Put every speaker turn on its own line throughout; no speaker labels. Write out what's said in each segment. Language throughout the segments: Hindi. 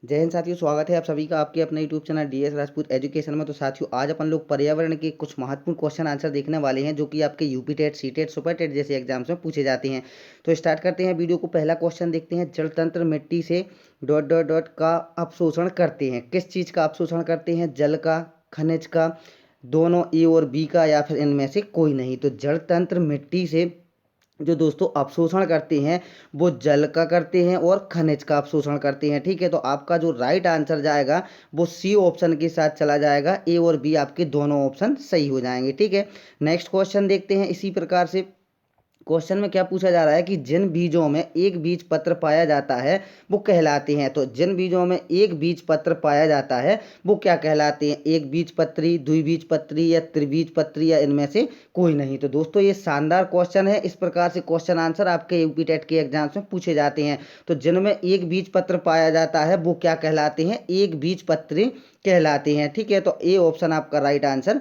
जय हिंद साथियों, स्वागत है आप सभी का आपके अपने YouTube channel DS Rajput education में। तो साथियों, आज अपन लोग पर्यावरण के कुछ महत्वपूर्ण क्वेश्चन आंसर देखने वाले हैं जो कि आपके UP TET, C TET, super TET जैसे एग्जाम्स में पूछे जाते हैं। तो स्टार्ट करते हैं वीडियो को। पहला क्वेश्चन देखते हैं। जल तंत्र मिट्टी से डॉट डॉट डॉट का अपशोषण करते हैं। किस चीज़ का अपशोषण करते हैं? जल का, खनिज का, दोनों ए और बी का, या फिर इनमें से कोई नहीं। तो जल तंत्र मिट्टी से जो दोस्तों अवशोषण करते हैं वो जल का करते हैं और खनिज का अवशोषण करते हैं। ठीक है, तो आपका जो राइट आंसर जाएगा वो सी ऑप्शन के साथ चला जाएगा। ए और बी आपके दोनों ऑप्शन सही हो जाएंगे। ठीक है, नेक्स्ट क्वेश्चन देखते हैं। इसी प्रकार से क्वेश्चन में क्या पूछा जा रहा है कि जिन बीजों में एक बीज पत्र पाया जाता है वो कहलाते हैं। तो जिन बीजों में एक बीज पत्र पाया जाता है वो क्या कहलाते हैं? एक बीज पत्री, द्विबीज पत्री, या त्रिबीज पत्री, या इनमें से कोई नहीं। तो दोस्तों ये शानदार क्वेश्चन है। इस प्रकार से क्वेश्चन आंसर आपके यूपी टेट के एग्जाम्स में पूछे जाते हैं। तो जिनमें एक बीज पत्र पाया जाता है वो क्या कहलाते हैं? एक बीज पत्री कहलाते हैं। ठीक है, तो ए ऑप्शन आपका राइट आंसर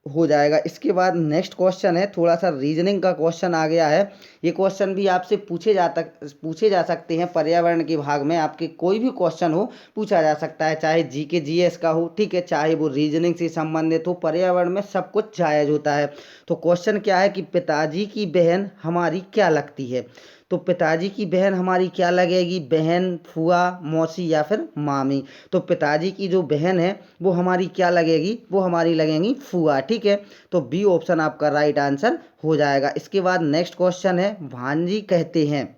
हो जाएगा। इसके बाद नेक्स्ट क्वेश्चन है, थोड़ा सा रीजनिंग का क्वेश्चन आ गया है। ये क्वेश्चन भी आपसे पूछे जा सकते हैं। पर्यावरण के भाग में आपके कोई भी क्वेश्चन हो पूछा जा सकता है, चाहे जीके जीएस का हो, ठीक है, चाहे वो रीजनिंग से संबंधित हो। पर्यावरण में सब कुछ जायज होता है। तो क्वेश्चन क्या है कि पिताजी की बहन हमारी क्या लगती है? तो पिताजी की बहन हमारी क्या लगेगी? बहन, फुआ, मौसी, या फिर मामी। तो पिताजी की जो बहन है वो हमारी क्या लगेगी? वो हमारी लगेंगी फुआ। ठीक है, तो बी ऑप्शन आपका राइट आंसर हो जाएगा। इसके बाद नेक्स्ट क्वेश्चन है। भांजी कहते हैं,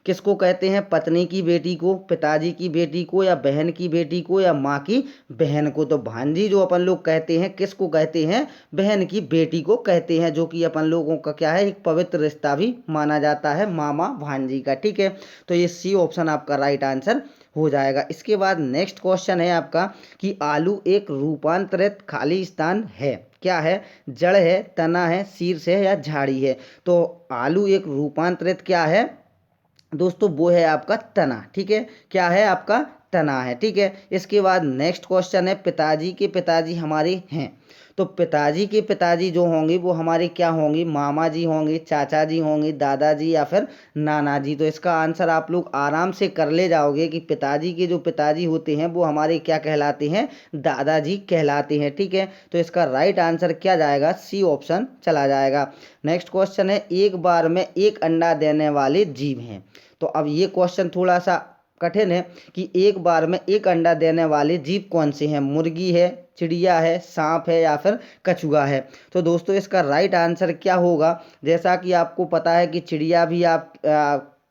किसको कहते हैं? पत्नी की बेटी को, पिताजी की बेटी को, या बहन की बेटी को, या माँ की बहन को। तो भांजी जो अपन लोग कहते हैं किसको कहते हैं? बहन की बेटी को कहते हैं, जो कि अपन लोगों का क्या है, एक पवित्र रिश्ता भी माना जाता है मामा भांजी का। ठीक है, तो ये सी ऑप्शन आपका राइट आंसर हो जाएगा। इसके बाद नेक्स्ट क्वेश्चन है आपका कि आलू एक रूपांतरित खाली स्थान है। क्या है? जड़ है, तना है, शीर्ष है, या झाड़ी है। तो आलू एक रूपांतरित क्या है दोस्तों? वो है आपका तना। ठीक है, क्या है? आपका तना है। ठीक है, इसके बाद नेक्स्ट क्वेश्चन है। पिताजी के पिताजी हमारे हैं। तो पिताजी के पिताजी जो होंगे वो हमारे क्या होंगे? मामा जी होंगे, चाचा जी होंगे, दादाजी, या फिर नाना जी। तो इसका आंसर आप लोग आराम से कर ले जाओगे कि पिताजी के जो पिताजी होते हैं वो हमारे क्या कहलाते हैं? दादाजी कहलाते हैं। ठीक है, तो इसका राइट आंसर क्या जाएगा? सी ऑप्शन चला जाएगा। नेक्स्ट क्वेश्चन है। एक बार में एक अंडा देने वाले जीव हैं। तो अब ये क्वेश्चन थोड़ा सा कठिन है कि एक बार में एक अंडा देने वाले जीव कौन से हैं? मुर्गी है, चिड़िया है, सांप है, या फिर कछुआ है। तो दोस्तों इसका राइट आंसर क्या होगा? जैसा कि आपको पता है कि चिड़िया भी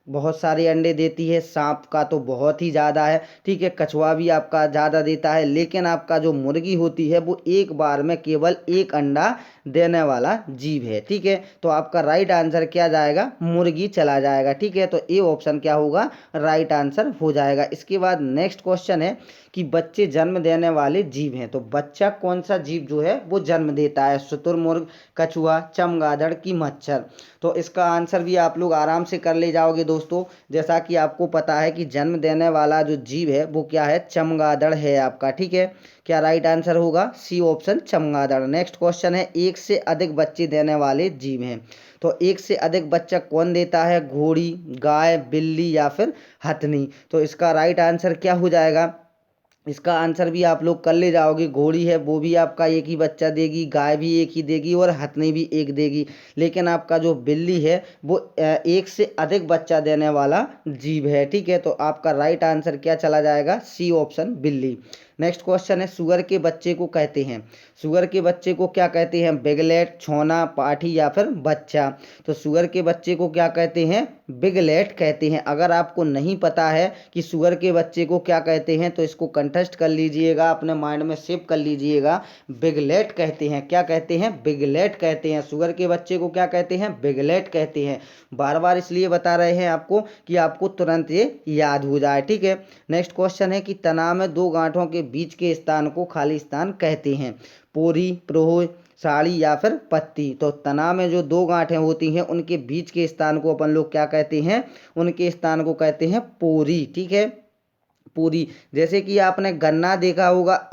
बहुत सारे अंडे देती है, सांप का तो बहुत ही ज़्यादा है, ठीक है, कछुआ भी आपका ज़्यादा देता है, लेकिन आपका जो मुर्गी होती है वो एक बार में केवल एक अंडा देने वाला जीव है। ठीक है, तो आपका राइट आंसर क्या जाएगा? मुर्गी चला जाएगा। ठीक है, तो ए ऑप्शन क्या होगा? राइट आंसर हो जाएगा। इसके बाद नेक्स्ट क्वेश्चन है कि बच्चे जन्म देने वाले जीव हैं। तो बच्चा कौन सा जीव जो है वो जन्म देता है? शुतुरमुर्ग, कछुआ, चमगादड़ की मच्छर। तो इसका आंसर भी आप लोग आराम से कर ले जाओगे दोस्तों। जैसा कि आपको पता है कि जन्म देने वाला जो जीव है वो क्या है? चमगादड़ है आपका। ठीक है, क्या राइट आंसर होगा? सी ऑप्शन चमगादड़। नेक्स्ट क्वेश्चन है। एक से अधिक बच्चे देने वाले जीव हैं। तो एक से अधिक बच्चा कौन देता है? घोड़ी, गाय, बिल्ली, या फिर हथनी। तो इसका राइट आंसर क्या हो जाएगा? इसका आंसर भी आप लोग कर ले जाओगे। घोड़ी है वो भी आपका एक ही बच्चा देगी, गाय भी एक ही देगी, और हथनी भी एक देगी। लेकिन आपका जो बिल्ली है वो एक से अधिक बच्चा देने वाला जीव है। ठीक है, तो आपका राइट आंसर क्या चला जाएगा? सी ऑप्शन बिल्ली। नेक्स्ट क्वेश्चन है। सुअर के बच्चे को कहते हैं, सुअर के बच्चे को क्या कहते हैं? बिगलेट, छोना, पाठी, या फिर बच्चा। तो सुअर के बच्चे को क्या कहते हैं? बिगलेट कहते हैं। अगर आपको नहीं पता है कि सुअर के बच्चे को क्या कहते हैं तो इसको कंटेस्ट कर लीजिएगा, अपने माइंड में सेव कर लीजिएगा। बिगलेट कहते हैं। क्या कहते हैं? बिगलेट कहते हैं। सुअर के बच्चे को क्या कहते हैं? बिगलेट कहते हैं। बार बार इसलिए बता रहे हैं आपको कि आपको तुरंत ये याद हो जाए। ठीक है, नेक्स्ट क्वेश्चन है कि तना में दो गांठों के बीच के स्थान को खाली स्थान कहते हैं। पोरी, प्रोह, साड़ी, या फिर पत्ती। तो तना में जो दो गांठें होती हैं उनके बीच के स्थान को अपन लोग क्या कहते हैं? उनके स्थान को कहते हैं पोरी। ठीक है, पूरी। जैसे कि आपने गन्ना देखा होगा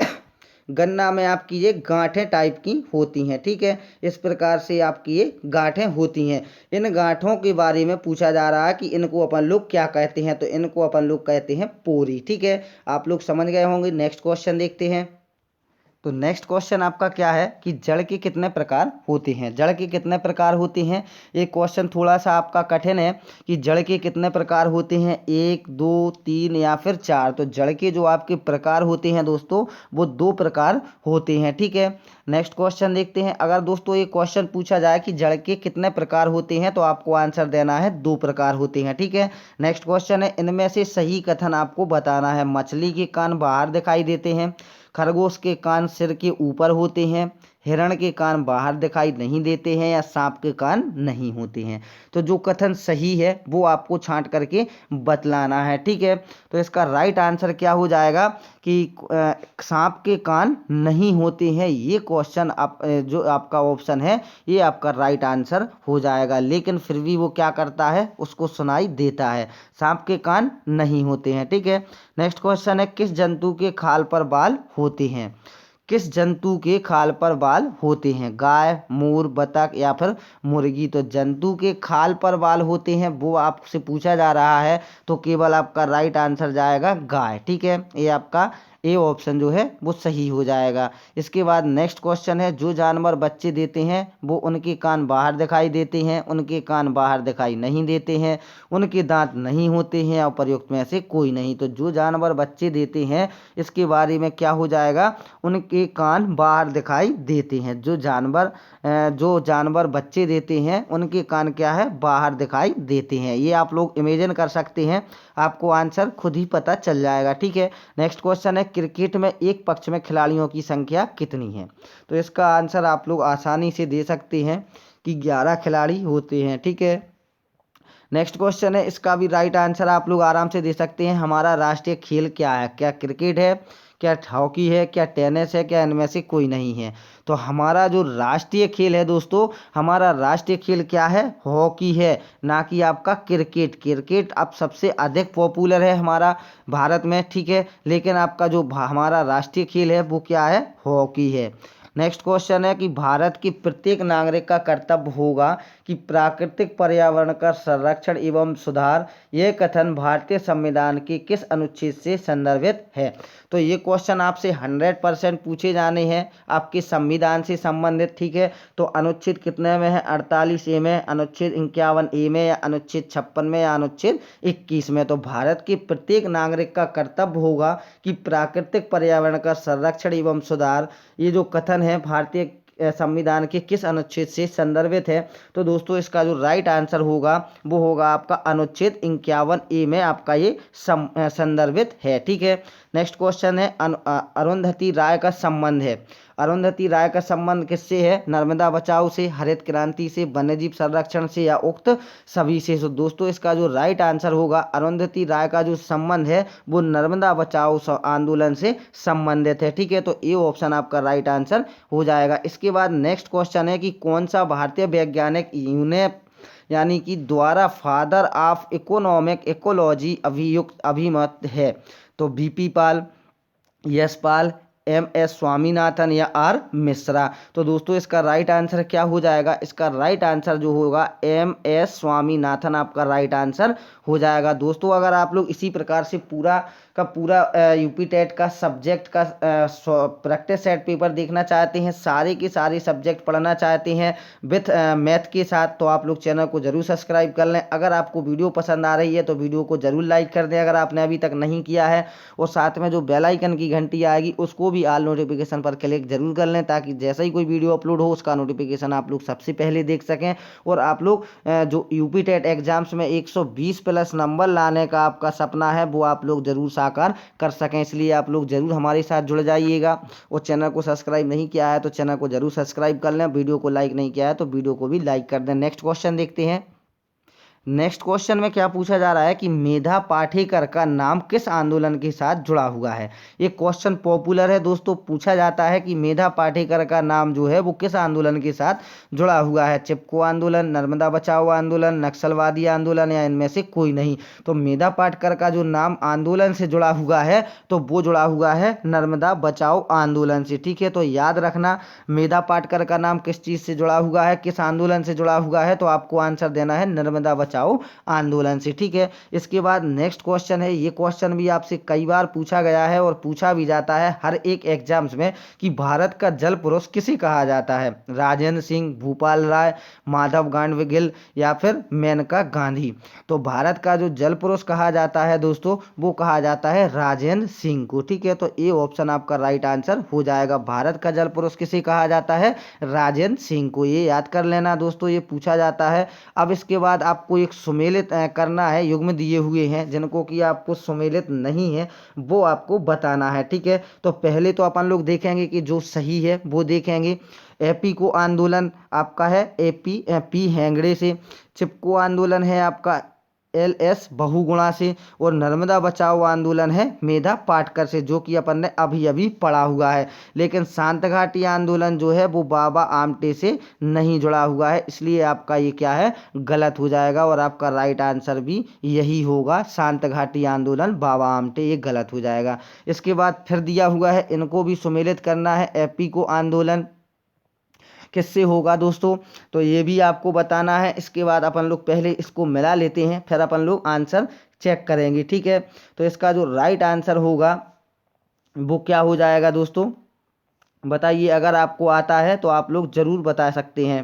गन्ना में आपकी ये गांठें टाइप की होती हैं, ठीक है। इस प्रकार से आपकी ये गांठें होती हैं। इन गांठों के बारे में पूछा जा रहा है कि इनको अपन लोग क्या कहते हैं, तो इनको अपन लोग कहते हैं पोरी, ठीक है। आप लोग समझ गए होंगे। नेक्स्ट क्वेश्चन देखते हैं। तो नेक्स्ट क्वेश्चन आपका क्या है कि जड़ के कितने प्रकार होते हैं। जड़ के कितने प्रकार होते हैं, ये क्वेश्चन थोड़ा सा आपका कठिन है कि जड़ के कितने प्रकार होते हैं, 1 2 3 या फिर 4। तो जड़ के जो आपके प्रकार होते हैं दोस्तों वो 2 प्रकार होते हैं, ठीक है। नेक्स्ट क्वेश्चन देखते हैं। अगर दोस्तों ये क्वेश्चन पूछा जाए कि जड़ के कितने प्रकार होते हैं तो आपको आंसर देना है 2 प्रकार होते हैं, ठीक है। नेक्स्ट क्वेश्चन है, इनमें से सही कथन आपको बताना है। मछली के कान बाहर दिखाई देते हैं, खरगोश के कान सिर के ऊपर होते हैं, हिरण के कान बाहर दिखाई नहीं देते हैं, या सांप के कान नहीं होते हैं। तो जो कथन सही है वो आपको छांट करके बतलाना है, ठीक है। तो इसका राइट आंसर क्या हो जाएगा कि सांप के कान नहीं होते हैं। ये क्वेश्चन आप जो आपका ऑप्शन है ये आपका राइट आंसर हो जाएगा। लेकिन फिर भी वो क्या करता है, उसको सुनाई देता है। सांप के कान नहीं होते हैं, ठीक है। नेक्स्ट क्वेश्चन है, किस जंतु के खाल पर बाल होते हैं। किस जंतु के खाल पर बाल होते हैं, गाय, मोर, बतख या फिर मुर्गी। तो जंतु के खाल पर बाल होते हैं वो आपसे पूछा जा रहा है, तो केवल आपका राइट आंसर जाएगा गाय, ठीक है। ये आपका ए ऑप्शन जो है वो सही हो जाएगा। इसके बाद नेक्स्ट क्वेश्चन है, जो जानवर बच्चे देते हैं वो उनके कान बाहर दिखाई देते हैं, उनके कान बाहर दिखाई नहीं देते हैं, उनके दांत नहीं होते हैं, और प्रयुक्त में से कोई नहीं। तो जो जानवर बच्चे देते हैं इसके बारे में क्या हो जाएगा, उनके कान बाहर दिखाई देते हैं। जो जानवर बच्चे देते हैं उनके कान क्या है, बाहर दिखाई देते हैं। ये आप लोग इमेजिन कर सकते हैं, आपको आंसर खुद ही पता चल जाएगा, ठीक है। नेक्स्ट क्वेश्चन है, क्रिकेट में एक पक्ष में खिलाड़ियों की संख्या कितनी है। तो इसका आंसर आप लोग आसानी से दे सकते हैं कि 11 खिलाड़ी होते हैं, ठीक है। नेक्स्ट क्वेश्चन है, इसका भी राइट आंसर आप लोग आराम से दे सकते हैं। हमारा राष्ट्रीय खेल क्या है, क्या क्रिकेट है, क्या हॉकी है, क्या टेनिस है, क्या इनमें से कोई नहीं है। तो हमारा जो राष्ट्रीय खेल है दोस्तों, हमारा राष्ट्रीय खेल क्या है, हॉकी है, ना कि आपका क्रिकेट। क्रिकेट अब सबसे अधिक पॉपुलर है हमारा भारत में, ठीक है। लेकिन आपका जो हमारा राष्ट्रीय खेल है वो क्या है, हॉकी है। नेक्स्ट क्वेश्चन है कि भारत के प्रत्येक नागरिक का कर्तव्य होगा कि प्राकृतिक पर्यावरण का संरक्षण एवं सुधार। यह कथन भारतीय संविधान के किस अनुच्छेद से संदर्भित है। तो ये क्वेश्चन आपसे 100% पूछे जाने हैं आपके संविधान से संबंधित, ठीक है। तो अनुच्छेद कितने में है, 48A में, अनुच्छेद 51A में, या अनुच्छेद 56 में, या अनुच्छेद 21 में। तो भारत के प्रत्येक नागरिक का कर्तव्य होगा कि प्राकृतिक पर्यावरण का संरक्षण एवं सुधार। ये जो कथन है भारतीय संविधान के किस अनुच्छेद से संदर्भित है। तो दोस्तों इसका जो राइट आंसर होगा वो होगा आपका अनुच्छेद 51A में आपका ये संदर्भित है, ठीक है। नेक्स्ट क्वेश्चन है, अरुंधति राय का संबंध है। अरुंधति राय का संबंध किससे है, नर्मदा बचाओ से, हरित क्रांति से, वन्यजीव संरक्षण से, या उक्त सभी से। तो दोस्तों इसका जो राइट आंसर होगा, अरुंधति राय का जो संबंध है वो नर्मदा बचाओ आंदोलन से संबंधित है, ठीक है। तो ये ऑप्शन आपका राइट आंसर हो जाएगा। इसके बाद नेक्स्ट क्वेश्चन है कि कौन सा भारतीय वैज्ञानिक यूनेप यानी कि द्वारा फादर ऑफ इकोनॉमिक इकोलॉजी अभियुक्त अभिमत है। तो बीपी पाल, यश पाल, MS स्वामीनाथन, या R मिश्रा। तो दोस्तों इसका राइट आंसर क्या हो जाएगा, इसका राइट आंसर जो होगा MS स्वामीनाथन आपका राइट आंसर हो जाएगा। दोस्तों अगर आप लोग इसी प्रकार से पूरा का पूरा यूपी टेट का सब्जेक्ट का प्रैक्टिस सेट पेपर देखना चाहते हैं, सारे के सारे सब्जेक्ट पढ़ना चाहते हैं विथ मैथ के साथ, तो आप लोग चैनल को जरूर सब्सक्राइब कर लें। अगर आपको वीडियो पसंद आ रही है तो वीडियो को जरूर लाइक कर दें अगर आपने अभी तक नहीं किया है, और साथ में जो बेल आइकन की घंटी आएगी उसको भी ऑल नोटिफिकेशन पर क्लिक जरूर कर लें, ताकि जैसा ही कोई वीडियो अपलोड हो उसका नोटिफिकेशन आप लोग सबसे पहले देख सकें। और आप लोग जो यूपी टेट एग्जाम्स में 120+ नंबर लाने का आपका सपना है वो आप लोग जरूर साकार कर सकें, इसलिए आप लोग जरूर हमारे साथ जुड़ जाइएगा। और चैनल को सब्सक्राइब नहीं किया है तो चैनल को जरूर सब्सक्राइब कर लें, वीडियो को लाइक नहीं किया है तो वीडियो को भी लाइक कर दें। नेक्स्ट क्वेश्चन देखते हैं। नेक्स्ट क्वेश्चन में क्या पूछा जा रहा है कि मेधा पाटेकर का नाम किस आंदोलन के साथ जुड़ा हुआ है। ये क्वेश्चन पॉपुलर है दोस्तों, पूछा जाता है कि मेधा पाटेकर का नाम जो है वो किस आंदोलन के साथ जुड़ा हुआ है। चिपको आंदोलन, नर्मदा बचाओ आंदोलन, नक्सलवादी आंदोलन या इनमें से कोई नहीं। तो मेधा पाटेकर का जो नाम आंदोलन से जुड़ा हुआ है तो वो जुड़ा हुआ है नर्मदा बचाओ आंदोलन से। ठीक है, तो याद रखना मेधा पाटेकर का नाम किस चीज़ से जुड़ा हुआ है, किस आंदोलन से जुड़ा हुआ है, तो आपको आंसर देना है नर्मदा बचाओ आंदोलन से। ठीक है, इसके बाद नेक्स्ट क्वेश्चन है, ये क्वेश्चन भी आपसे कई बार पूछा गया है और पूछा भी जाता है हर एक एग्जाम्स में कि भारत का जल पुरुष किसे कहा जाता है। राजेंद्र सिंह, भूपाल राय, माधव गाडगिल या फिर मेनका गांधी। तो भारत का जो जल पुरुष कहा जाता है दोस्तों वो कहा जाता है राजेंद्र सिंह को। ठीक है, तो ए ऑप्शन आपका राइट आंसर हो जाएगा। भारत का जल पुरुष किसे कहा जाता है, राजेंद्र सिंह को। ये याद कर लेना दोस्तों, ये पूछा जाता है। अब इसके बाद आपको एक सुमेलित करना है, युग्म दिए हुए हैं जिनको कि आपको सुमेलित नहीं है वो आपको बताना है। ठीक है, तो पहले तो अपन लोग देखेंगे कि जो सही है वो देखेंगे। एपी को आंदोलन आपका है एपी पी हेंगड़े से, चिपको आंदोलन है आपका एलएस बहुगुणा से, और नर्मदा बचाओ आंदोलन है मेधा पाटकर से, जो कि अपन ने अभी अभी पढ़ा हुआ है। लेकिन सांतघाटी आंदोलन जो है वो बाबा आमटे से नहीं जुड़ा हुआ है, इसलिए आपका ये क्या है, गलत हो जाएगा। और आपका राइट आंसर भी यही होगा, सांतघाटी आंदोलन बाबा आमटे, ये गलत हो जाएगा। इसके बाद फिर दिया हुआ है, इनको भी सुमेलित करना है। एपी को आंदोलन किससे होगा दोस्तों, तो ये भी आपको बताना है। इसके बाद अपन लोग पहले इसको मिला लेते हैं, फिर अपन लोग आंसर चेक करेंगे। ठीक है, तो इसका जो राइट आंसर होगा वो क्या हो जाएगा दोस्तों, बताइए। अगर आपको आता है तो आप लोग जरूर बता सकते हैं।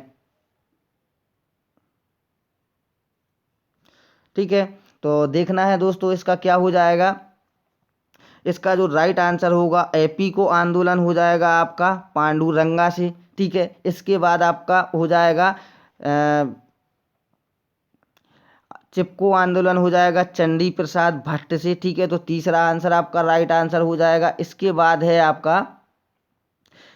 ठीक है, तो देखना है दोस्तों इसका क्या हो जाएगा। इसका जो राइट आंसर होगा एपी को आंदोलन हो जाएगा आपका पांडुरंगा से। ठीक है, इसके बाद आपका हो जाएगा चिपको आंदोलन हो जाएगा चंडी प्रसाद भट्ट से। ठीक है, तो तीसरा आंसर आपका राइट आंसर हो जाएगा। इसके बाद है आपका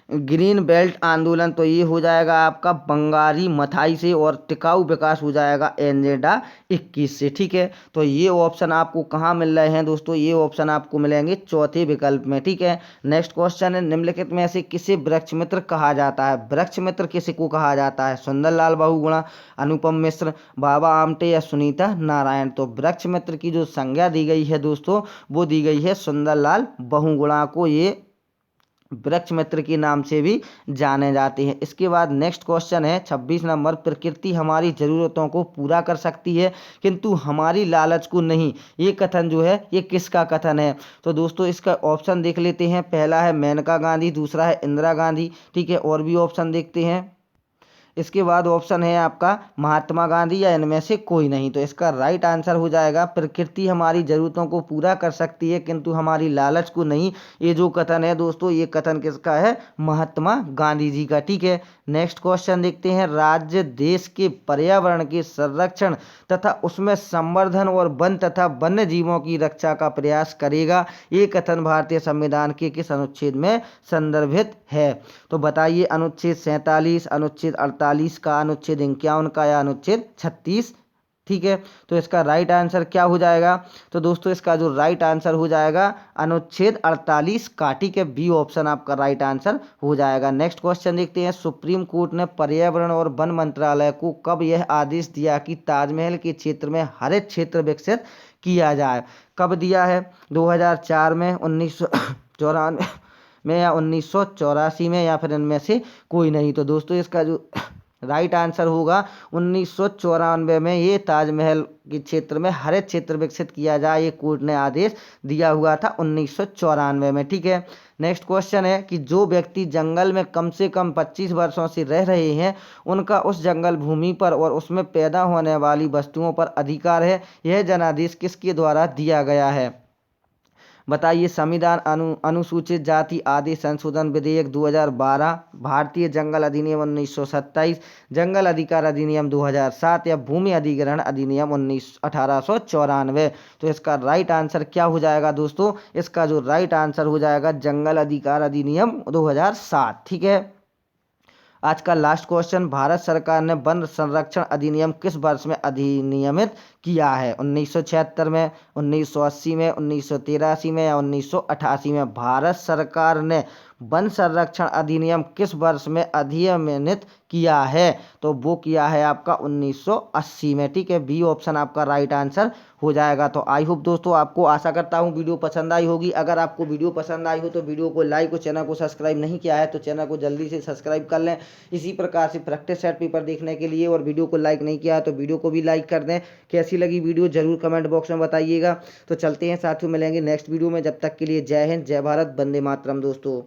ग्रीन बेल्ट आंदोलन, तो ये हो जाएगा आपका बंगारी मथाई से, और टिकाऊ विकास हो जाएगा एजेंडा 21 से। ठीक है, तो ये ऑप्शन आपको कहाँ मिल रहे हैं दोस्तों, ये ऑप्शन आपको मिलेंगे चौथे विकल्प में। ठीक है, नेक्स्ट क्वेश्चन है, निम्नलिखित में से किसे वृक्ष मित्र कहा जाता है। वृक्ष मित्र किसे को कहा जाता है, सुंदरलाल बहुगुणा, अनुपम मिश्र, बाबा आमटे या सुनीता नारायण। तो वृक्ष मित्र की जो संज्ञा दी गई है दोस्तों वो दी गई है सुंदरलाल बहुगुणा को, ये वृक्ष मित्र के नाम से भी जाने जाते हैं। इसके बाद नेक्स्ट क्वेश्चन है 26 नंबर, प्रकृति हमारी जरूरतों को पूरा कर सकती है किंतु हमारी लालच को नहीं। ये कथन जो है ये किसका कथन है, तो दोस्तों इसका ऑप्शन देख लेते हैं। पहला है मेनका गांधी, दूसरा है इंदिरा गांधी। ठीक है, और भी ऑप्शन देखते हैं। इसके बाद ऑप्शन है आपका महात्मा गांधी या इनमें से कोई नहीं। तो इसका राइट आंसर हो जाएगा प्रकृति हमारी जरूरतों को पूरा कर सकती है किंतु हमारी लालच को नहीं। ये जो कथन है दोस्तों ये कथन किसका है, महात्मा गांधी जी का। ठीक है, नेक्स्ट क्वेश्चन देखते हैं, राज्य देश के पर्यावरण के संरक्षण तथा उसमें संवर्धन और वन तथा वन्य जीवों की रक्षा का प्रयास करेगा। ये कथन भारतीय संविधान के किस अनुच्छेद में संदर्भित है, तो बताइए। अनुच्छेद 47, अनुच्छेद 48 का, अनुच्छेद 51 का या अनुच्छेद 36। ठीक है, तो इसका राइट आंसर क्या हो जाएगा, तो दोस्तों इसका जो राइट आंसर हो जाएगा अनुच्छेद 48 का। ठीक है, बी ऑप्शन आपका राइट आंसर हो जाएगा। नेक्स्ट क्वेश्चन देखते हैं, सुप्रीम कोर्ट ने पर्यावरण और वन मंत्रालय को कब यह आदेश दिया कि ताजमहल के क्षेत्र में हरित क्षेत्र विकसित किया जाए। कब दिया है, 2004 में, 1994 में या 1984 में, या फिर इनमें से कोई नहीं। तो दोस्तों इसका जो राइट आंसर होगा 1994 में ये ताजमहल के क्षेत्र में हरित क्षेत्र विकसित किया जाए, ये कोर्ट ने आदेश दिया हुआ था 1994 में। ठीक है, नेक्स्ट क्वेश्चन है कि जो व्यक्ति जंगल में कम से कम 25 वर्षों से रह रहे हैं उनका उस जंगल भूमि पर और उसमें पैदा होने वाली वस्तुओं पर अधिकार है। यह जनादेश किसके द्वारा दिया गया है, बताइए। संविधान अनुसूचित जाति आदि संशोधन विधेयक 2012, भारतीय जंगल अधिनियम 1927, जंगल अधिकार अधिनियम 2007 या भूमि अधिग्रहण अधिनियम 1894। तो इसका राइट आंसर क्या हो जाएगा दोस्तों, इसका जो राइट आंसर हो जाएगा जंगल अधिकार अधिनियम 2007। ठीक है, आज का लास्ट क्वेश्चन, भारत सरकार ने वन संरक्षण अधिनियम किस वर्ष में अधिनियमित किया है? 1976 में, 1980 में, 1983 में या 1988 में? भारत सरकार ने वन संरक्षण अधिनियम किस वर्ष में अधिनियमित किया है? तो वो किया है आपका 1980 में। ठीक है, बी ऑप्शन आपका राइट आंसर हो जाएगा। तो आई होप दोस्तों, आपको आशा करता हूँ वीडियो पसंद आई होगी। अगर आपको वीडियो पसंद आई हो तो वीडियो को लाइक और चैनल को सब्सक्राइब नहीं किया है तो चैनल को जल्दी से सब्सक्राइब कर लें इसी प्रकार से प्रैक्टिस सेट पेपर देखने के लिए। और वीडियो को लाइक नहीं किया है तो वीडियो को भी लाइक कर दें। कैसी लगी वीडियो जरूर कमेंट बॉक्स में बताइएगा। तो चलते हैं साथियों, मिलेंगे नेक्स्ट वीडियो में। जब तक के लिए जय हिंद, जय भारत, वंदे मातरम दोस्तों।